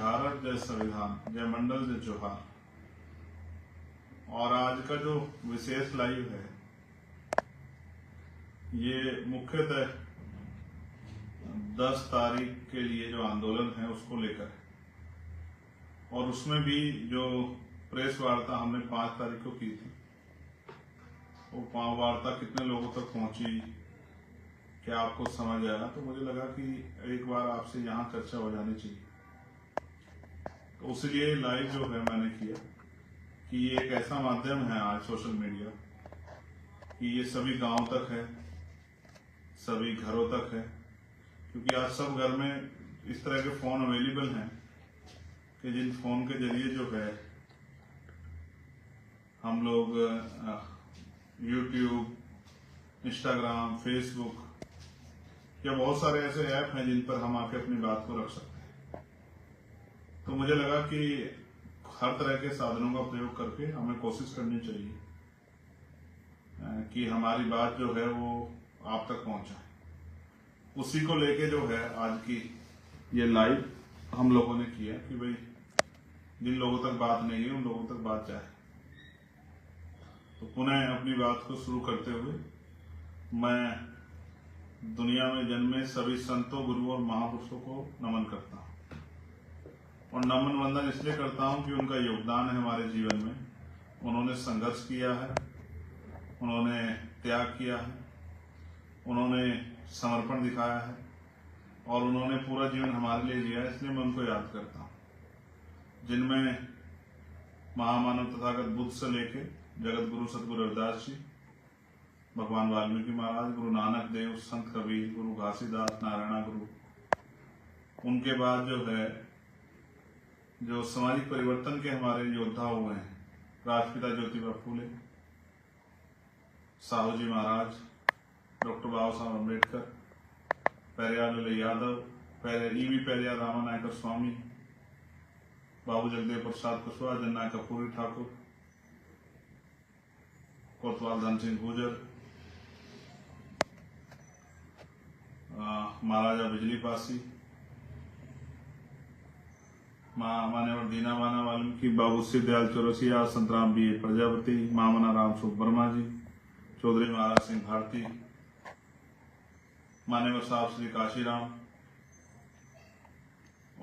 भारत, जय संविधान, जय मंडल, जय जोहार। और आज का जो विशेष लाइव है ये मुख्यतः 10 तारीख के लिए जो आंदोलन है उसको लेकर है, और उसमें भी जो प्रेस वार्ता हमने 5 तारीख को की थी, वो वार्ता कितने लोगों तक पहुंची, क्या आपको समझ आया, तो मुझे लगा कि एक बार आपसे यहाँ चर्चा हो जानी चाहिए। तो उसलिए लाइव जो है मैंने किया कि ये एक ऐसा माध्यम है आज सोशल मीडिया कि ये सभी गांव तक है, सभी घरों तक है, क्योंकि आज सब घर में इस तरह के फोन अवेलेबल हैं कि जिन फोन के जरिए जो है हम लोग यूट्यूब, इंस्टाग्राम, फेसबुक या बहुत सारे ऐसे ऐप हैं जिन पर हम आके अपनी बात को रख सकते हैं। तो मुझे लगा कि हर तरह के साधनों का प्रयोग करके हमें कोशिश करनी चाहिए कि हमारी बात जो है वो आप तक पहुंचाए। उसी को लेके जो है आज की ये लाइव हम लोगों ने किया कि भाई जिन लोगों तक बात नहीं है उन लोगों तक बात जाए। तो पुनः अपनी बात को शुरू करते हुए मैं दुनिया में जन्मे सभी संतों, गुरुओं और महापुरुषों को नमन करता हूँ, और नमन वंदन इसलिए करता हूँ कि उनका योगदान है हमारे जीवन में। उन्होंने संघर्ष किया है, उन्होंने त्याग किया है, उन्होंने समर्पण दिखाया है और उन्होंने पूरा जीवन हमारे लिए जिया है, इसलिए मैं उनको याद करता हूँ। जिनमें महामानव तथागत बुद्ध से लेके जगत गुरु सतगुरु रविदास जी, भगवान वाल्मीकि महाराज, गुरु नानक देव, संत कबीर, गुरु घासीदास, नारायणा गुरु, उनके बाद जो है जो सामाजिक परिवर्तन के हमारे योद्धा हुए हैं, राष्ट्रपिता ज्योतिबा फूले, साहू जी महाराज, डॉक्टर बाबा साहब अम्बेडकर, पेरियार यादव, ईवी पेरियार रामानायकर स्वामी, बाबू जगदेव प्रसाद कुशवाहा, जननायक कपूरी ठाकुर, कोतवाल धन सिंह गुर्जर, महाराजा बिजली पासी, मान्यवर दीना माना वाल्मीकि, बाबू सिद्धदयाल चौरसिया, संतराम बी प्रजापति, मामना राम सुख वर्मा जी, चौधरी महाराज सिंह भारती, मान्यवर साहब श्री काशीराम,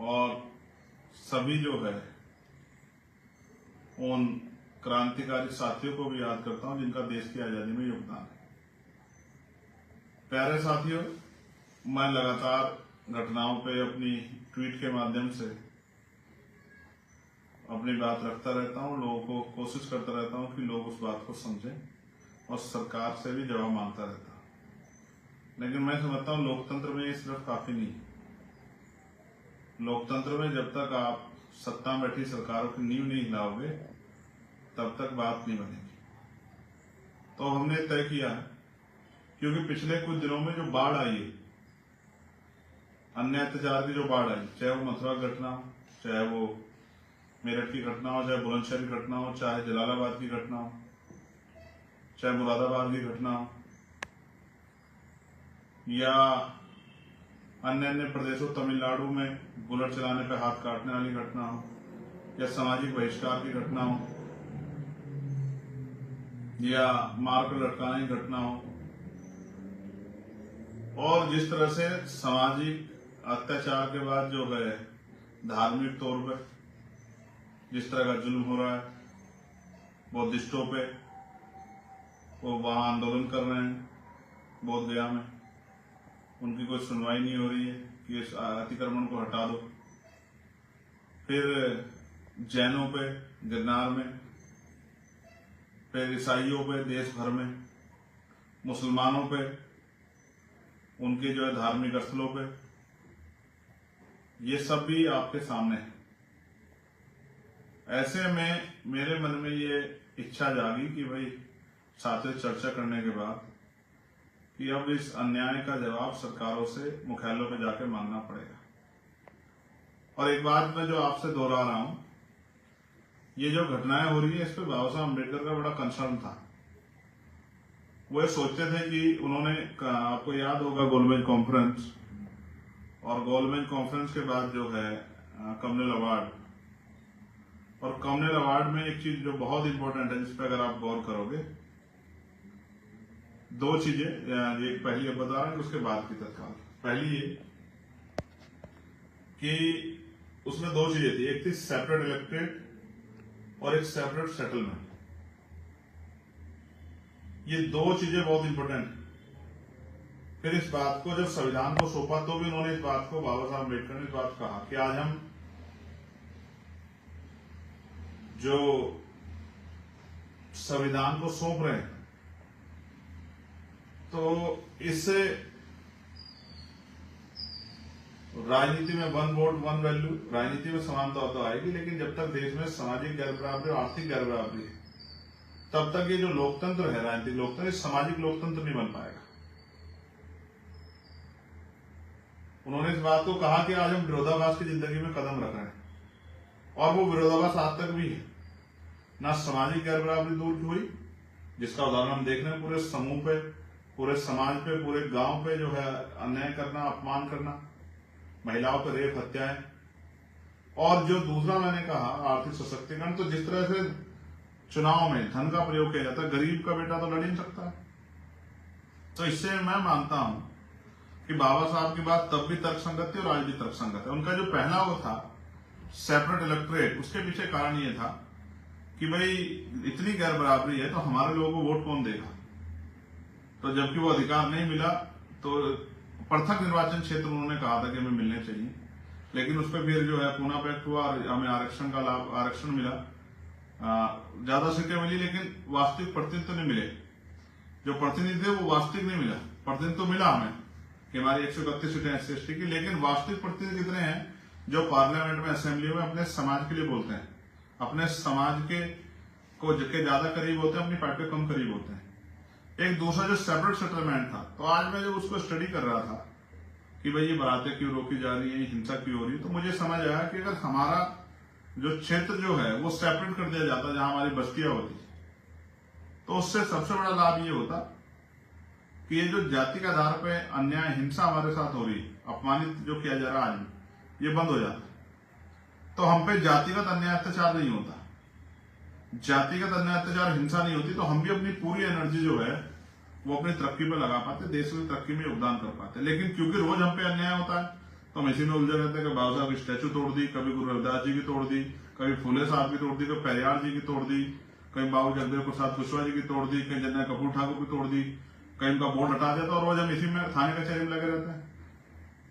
और सभी जो है उन क्रांतिकारी साथियों को भी याद करता हूं जिनका देश की आजादी में योगदान है। प्यारे साथियों, मैं लगातार घटनाओं पे अपनी ट्वीट के माध्यम से अपनी बात रखता रहता हूं, लोगों को कोशिश करता रहता हूं कि लोग उस बात को समझें और सरकार से भी जवाब मांगता रहता हूं। लेकिन मैं समझता हूं लोकतंत्र में ये सिर्फ काफी नहीं। लोकतंत्र में जब तक आप सत्ता में बैठी सरकारों की नींव नहीं हिलाओगे तब तक बात नहीं बनेगी। तो हमने तय किया है, क्योंकि पिछले कुछ दिनों में जो बाढ़ आई है, अन्य अत्याचार की जो बाढ़ आई, चाहे वो मथुरा की घटना हो, चाहे वो मेरठ की घटना हो, चाहे बुलंदशहर की घटना हो, चाहे जलालाबाद की घटना हो, चाहे मुरादाबाद की घटना हो, या अन्य अन्य प्रदेशों, तमिलनाडु में बुलेट चलाने पर हाथ काटने वाली घटना हो, या सामाजिक बहिष्कार की घटना हो, या मार कर लटकाने की घटना हो, और जिस तरह से सामाजिक अत्याचार के बाद जो है धार्मिक तौर पर जिस तरह का जुल्म हो रहा है बौद्धिस्टों पे, वो वहां आंदोलन कर रहे हैं बोध गया में, उनकी कोई सुनवाई नहीं हो रही है कि इस अतिक्रमण को हटा दो। फिर जैनों पे गिरनार में, फिर ईसाइयों पे देश भर में, मुसलमानों पे उनके जो है धार्मिक स्थलों पे, ये सब भी आपके सामने है। ऐसे में मेरे मन में ये इच्छा जागी कि भाई साथियों चर्चा करने के बाद कि अब इस अन्याय का जवाब सरकारों से मुख्यालयों पे जाके मांगना पड़ेगा। और एक बात मैं जो आपसे दोहरा रहा हूं, ये जो घटनाएं हो रही है इस पे बाबा साहब अम्बेडकर का बड़ा कंसर्न था। वो ये सोचते थे कि उन्होंने, आपको याद होगा गोलमेज कॉन्फ्रेंस, और गोलमेज कॉन्फ्रेंस के बाद जो है कम्युनल अवार्ड। और कम्युनल अवार्ड में एक चीज जो बहुत इंपॉर्टेंट है, जिस पर अगर आप गौर करोगे, दो चीजें, एक पहली अब बता रहा हूं, उसके बाद की तत्काल। पहली ये कि उसमें दो चीजें थी, एक थी सेपरेट इलेक्टेड और एक सेपरेट सेटलमेंट। ये दो चीजें बहुत इंपॉर्टेंट। फिर इस बात को जब संविधान को सौंपा तो भी उन्होंने इस बात को, बाबा साहब अम्बेडकर ने इस बात कहा कि आज हम जो संविधान को सौंप रहे हैं तो इससे राजनीति में वन वोट वन वैल्यू, राजनीति में समानता तो आएगी, लेकिन जब तक देश में सामाजिक गैर बराबरी और आर्थिक गैर बराबरी है तब तक ये जो लोकतंत्र है, राजनीतिक लोकतंत्र, सामाजिक लोकतंत्र नहीं बन पाएगा। उन्होंने इस बात को कहा कि आज हम विरोधाभास की जिंदगी में कदम रख रहे हैं और वो विरोधाभास आज तक भी है। ना सामाजिक गैर बराबरी दूर हुई, जिसका उदाहरण हम देख रहे हैं, पूरे समूह पे, पूरे समाज पे, पूरे गांव पे जो है अन्याय करना, अपमान करना, महिलाओं पर रेप, हत्याएं। और जो दूसरा मैंने कहा आर्थिक सशक्तिकरण, तो जिस तरह से चुनाव में धन का प्रयोग किया जाता है, गरीब का बेटा तो लड़ ही नहीं सकता है। तो इससे मैं मानता हूं कि बाबा साहब की बात तब भी तर्कसंगत थी और आज भी तर्कसंगत है। उनका जो पहला वो था सेपरेट इलेक्टोरेट, उसके पीछे कारण ये था कि भाई इतनी गैर बराबरी है तो हमारे लोगों को वोट कौन देगा। तो जबकि वो अधिकार नहीं मिला तो पृथक निर्वाचन क्षेत्र उन्होंने कहा था कि हमें मिलने चाहिए, लेकिन उस पर फिर जो है पूना पैक्ट हुआ और हमें आरक्षण का लाभ, आरक्षण मिला, ज्यादा सीटें मिली, लेकिन वास्तविक प्रतिनिधित्व नहीं मिले। जो प्रतिनिधि थे वो वास्तविक नहीं मिला। प्रतिनिधित्व तो मिला हमें कि हमारी 131 सीटें SC ST की, लेकिन वास्तविक प्रतिनिधि कितने हैं जो पार्लियामेंट में, असेंबली में अपने समाज के लिए बोलते हैं, अपने समाज के को जिसके ज्यादा करीब होते हैं, अपनी पार्टी के कम करीब होते हैं। एक दूसरा जो सेपरेट सेटलमेंट था, तो आज मैं जब उसको स्टडी कर रहा था कि भाई ये बारातें क्यों रोकी जा रही है, हिंसा क्यों हो रही है, तो मुझे समझ आया कि अगर हमारा जो क्षेत्र जो है वो सेपरेट कर दिया जाता, जहां हमारी बस्तियां होती, तो उससे सबसे बड़ा लाभ ये होता कि ये जो जाति के आधार पे अन्याय, हिंसा हमारे साथ हो रही है, अपमानित जो किया जा रहा है आज, ये बंद हो जाता। तो हम पे जातिगत अन्याय अत्याचार नहीं होता, जातिगत अन्याय अत्याचार, हिंसा नहीं होती, तो हम भी अपनी पूरी एनर्जी जो है वो अपनी तरक्की पे लगा पाते, देश की तरक्की में योगदान कर पाते। लेकिन क्योंकि रोज हम पे अन्याय होता है तो हम इसी में उलझे रहते हैं कि बाबा साहब की स्टैचू तोड़ दी, कभी गुरु रविदास जी की तोड़ दी, कभी फूले साहब की तोड़ दी, कभी पेरियार जी की तोड़ दी, कहीं बाबू जगदेव प्रसाद कुशवाहा जी की तोड़ दी, कहीं जनरल कपूर ठाकुर की तोड़ दी, कहीं उनका बोर्ड हटा दिया, तो रोज हम इसी में थाने कचहरी में लगे रहते हैं।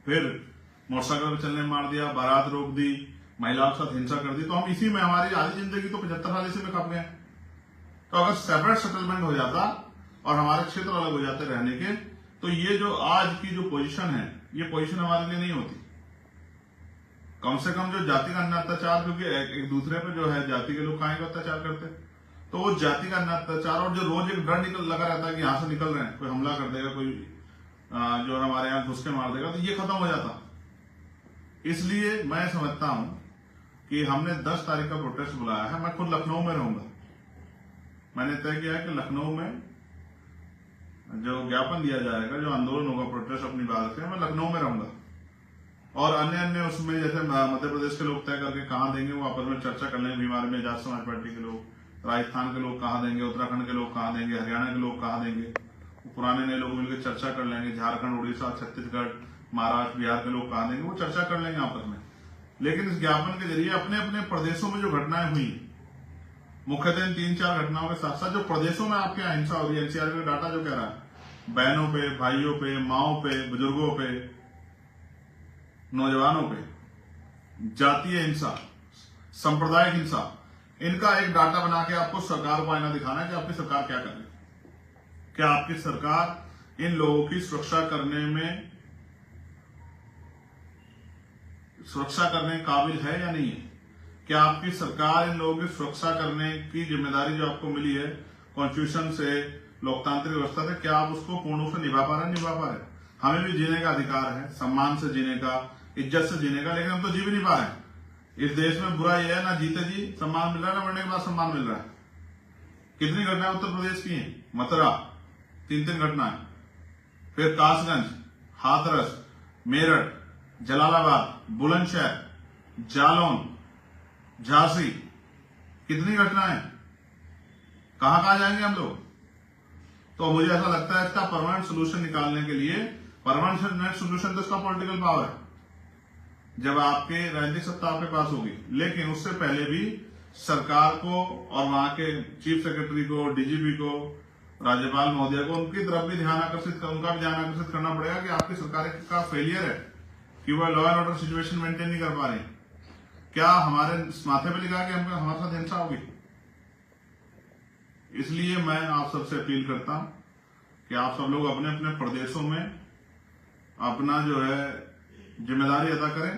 फिर मोटरसाइकिल पर चलने मार दिया, बारात रोक दी, महिलाओं के साथ हिंसा कर दी, तो हम इसी में, हमारी आधी जिंदगी तो 75 साल इसी में खप गए। तो अगर सेपरेट सेटलमेंट हो जाता और हमारे क्षेत्र अलग हो जाते रहने के, तो ये जो आज की जो पोजीशन है, ये पोजीशन हमारे लिए नहीं होती। कम से कम जो जाति का अन्याय अत्याचार, क्योंकि एक दूसरे पे जो है जाति के लोग काहे अत्याचार करते, तो वो जाति का अन्याय अत्याचार, और जो रोज एक डर लगा रहता है कि यहां से निकल रहे हैं, कोई हमला कर देगा, कोई जो हमारे यहाँ घुस के मार देगा, तो ये खत्म हो जाता। इसलिए मैं समझता हूं कि हमने 10 तारीख का प्रोटेस्ट बुलाया है। मैं खुद लखनऊ में रहूंगा। मैंने तय किया है कि लखनऊ में जो ज्ञापन दिया जाएगा, जो आंदोलन होगा, प्रोटेस्ट अपनी बात से, मैं लखनऊ में रहूंगा। और अन्य उसमें जैसे मध्य प्रदेश के लोग तय करके कहाँ देंगे, वो आपस में चर्चा कर लेंगे। बीमार में आजाद समाज पार्टी के लोग, राजस्थान के लोग कहाँ देंगे, उत्तराखंड के लोग कहाँ देंगे, हरियाणा के लोग कहाँ देंगे, पुराने नए लोग मिलकर चर्चा कर लेंगे। झारखंड, उड़ीसा, छत्तीसगढ़, महाराष्ट्र, बिहार के लोग कहाँ देंगे, वो चर्चा कर लेंगे आपस में। लेकिन इस ज्ञापन के जरिए अपने अपने प्रदेशों में जो घटनाएं हुई, मुख्यतः इन 3-4 घटनाओं के साथ साथ जो प्रदेशों में आपके यहाँ हिंसा हो रही है, NCR का डाटा जो कह रहा है, बहनों पे, भाइयों पे, माओ पे, बुजुर्गों पे, नौजवानों पे जातीय हिंसा, सांप्रदायिक हिंसा, इनका एक डाटा बना के आपको सरकार को आईना दिखाना है कि आपकी सरकार क्या कर रही है। क्या आपकी सरकार इन लोगों की सुरक्षा करने काबिल है या नहीं है? क्या आपकी सरकार इन लोगों की सुरक्षा करने की जिम्मेदारी जो आपको मिली है कॉन्स्टिट्यूशन से, लोकतांत्रिक व्यवस्था से, क्या आप उसको पूर्ण रूप से निभा पा रहे हैं? हमें भी जीने का अधिकार है, सम्मान से जीने का, इज्जत से जीने का, लेकिन हम तो जी भी नहीं पा रहे हैं। इस देश में बुरा यह है, ना जीते जी सम्मान मिल रहा है, ना मरने के बाद सम्मान मिल रहा है। कितनी घटनाएं उत्तर प्रदेश की हैं? मथुरा 3 घटनाएं, फिर कासगंज, हाथरस, मेरठ, जलालाबाद, बुलंदशहर, जालौन, झांसी, कितनी घटनाएं, कहां जाएंगे हम लोग। तो मुझे ऐसा लगता है इसका परमानेंट सोल्यूशन निकालने के लिए, परमानेंट सोल्यूशन तो इसका पॉलिटिकल पावर है जब आपके राजनीतिक सत्ता आपके पास होगी, लेकिन उससे पहले भी सरकार को और वहां के चीफ सेक्रेटरी को, डीजीपी को, राज्यपाल महोदय को उनकी तरफ भी उनका भी ध्यान आकर्षित करना पड़ेगा कि आपकी सरकार का फेलियर है कि वह law and order situation maintain नहीं कर पा रही। क्या हमारे माथे पे लिखा कि हमको हमारे साथ हिंसा होगी। इसलिए मैं आप सबसे अपील करता हूं कि आप सब लोग अपने अपने प्रदेशों में अपना जो है जिम्मेदारी अदा करें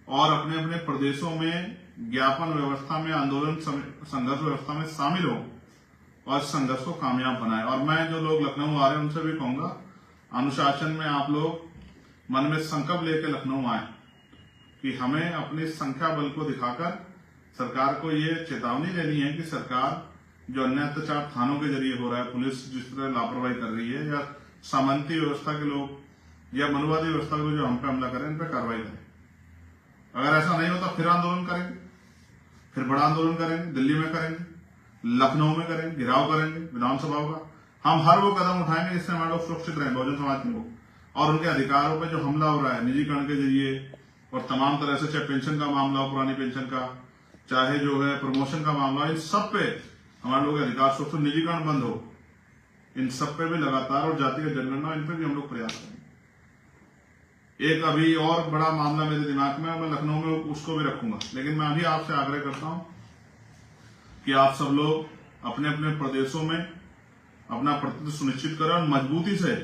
और अपने अपने प्रदेशों में ज्ञापन व्यवस्था में, आंदोलन संघर्ष व्यवस्था में शामिल हो और संघर्ष को कामयाब बनाए। और मैं जो लोग लखनऊ आ रहे हैं उनसे भी कहूंगा, अनुशासन में आप लोग मन में संकल्प लेकर लखनऊ आए कि हमें अपनी संख्या बल को दिखाकर सरकार को ये चेतावनी देनी है कि सरकार जो अन्य अत्याचार थानों के जरिए हो रहा है, पुलिस जिस तरह लापरवाही कर रही है, या सामंती व्यवस्था के लोग या मनुवादी व्यवस्था के जो हम पे हमला करें, इन पे कार्रवाई करें। अगर ऐसा नहीं होता फिर आंदोलन करेंगे, फिर बड़ा आंदोलन करेंगे, दिल्ली में करेंगे, लखनऊ में करेंगे, घेराव करेंगे विधानसभा का। हम हर वो कदम उठाएंगे जिससे हमारे लोग सुरक्षित रहें, बहुजन समाज के लोग, और उनके अधिकारों पर जो हमला हो रहा है निजीकरण के जरिए और तमाम तरह से, चाहे पेंशन का मामला हो, पुरानी पेंशन का, चाहे जो है प्रमोशन का मामला, इन सब पे हमारे लोग अधिकार सुरक्षित, निजीकरण बंद हो, इन सब पे भी लगातार, और जातिगत जनगणना, इन पे भी हम लोग प्रयास करेंगे। एक अभी और बड़ा मामला मेरे दिमाग में, मैं लखनऊ में उसको भी रखूंगा, लेकिन मैं अभी आपसे आग्रह करता हूं कि आप सब लोग अपने अपने प्रदेशों में अपना प्रतिनिधित्व सुनिश्चित करें और मजबूती से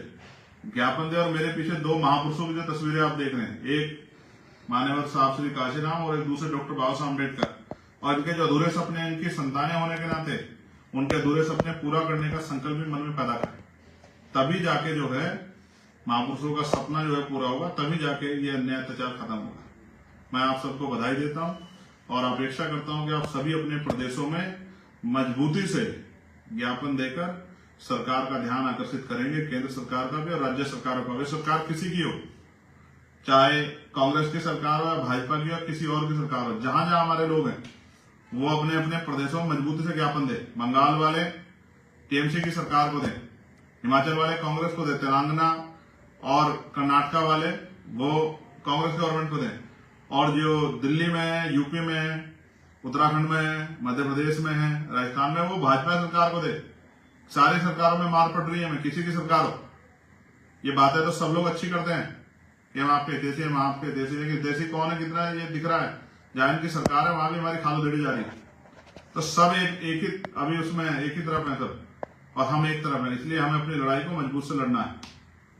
ज्ञापन दें। और मेरे पीछे दो महापुरुषों की जो तस्वीरें आप देख रहे हैं, एक मान्यवर साहब श्री काशीराम और एक दूसरे डॉक्टर बाबा साहब अम्बेडकर, और इनके जो अधूरे सपने, इनकी संतानें होने के नाते उनके अधूरे सपने पूरा करने का संकल्प भी मन में पैदा करें। तभी जाके जो है महापुरुषों का सपना जो है पूरा होगा, तभी जाके ये अन्याय अत्याचार खत्म होगा। मैं आप सबको बधाई देता हूं और अपेक्षा करता हूं कि आप सभी अपने प्रदेशों में मजबूती से ज्ञापन देकर सरकार का ध्यान आकर्षित करेंगे, केंद्र सरकार का भी और राज्य सरकारों का भी। सरकार किसी की हो, चाहे कांग्रेस की सरकार हो, भाजपा की हो, किसी और की सरकार हो, जहां जहां हमारे लोग हैं वो अपने अपने प्रदेशों में मजबूती से ज्ञापन दे। बंगाल वाले टीएमसी की सरकार को दें, हिमाचल वाले कांग्रेस को दें, तेलंगाना और कर्नाटका वाले वो कांग्रेस गवर्नमेंट को दें, और जो दिल्ली में, यूपी में, उत्तराखंड में, मध्य प्रदेश में है, राजस्थान में, वो भाजपा सरकार को दे। सारी सरकारों में मार पड़ रही है, मैं किसी की सरकार हो। ये बातें तो सब लोग अच्छी करते हैं कि हम आपके देसी, हम आपके देसी, लेकिन देसी कौन है, कितना है, ये दिख रहा है। जहां इनकी सरकार है वहां भी हमारी खालो देड़ी जा रही है। तो सब एक ही अभी उसमें एक ही तरफ है सब, और हम एक तरफ है। इसलिए हमें अपनी लड़ाई को मजबूत से लड़ना है।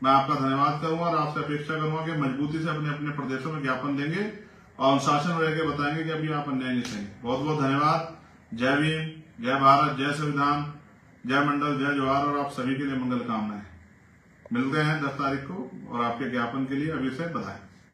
मैं आपका धन्यवाद करूंगा और आपसे अपेक्षा करूंगा कि मजबूती से अपने अपने प्रदेशों में ज्ञापन देंगे और अनुशासन रह के बताएंगे कि अभी आप अन्याय नहीं सहेंगे। बहुत बहुत धन्यवाद। जय भीम, जय भारत, जय संविधान, जय मंडल, जय जवाहर, और आप सभी के लिए मंगल कामनाएं। मिलते हैं 10 तारीख को और आपके ज्ञापन के लिए अभी से बधाई।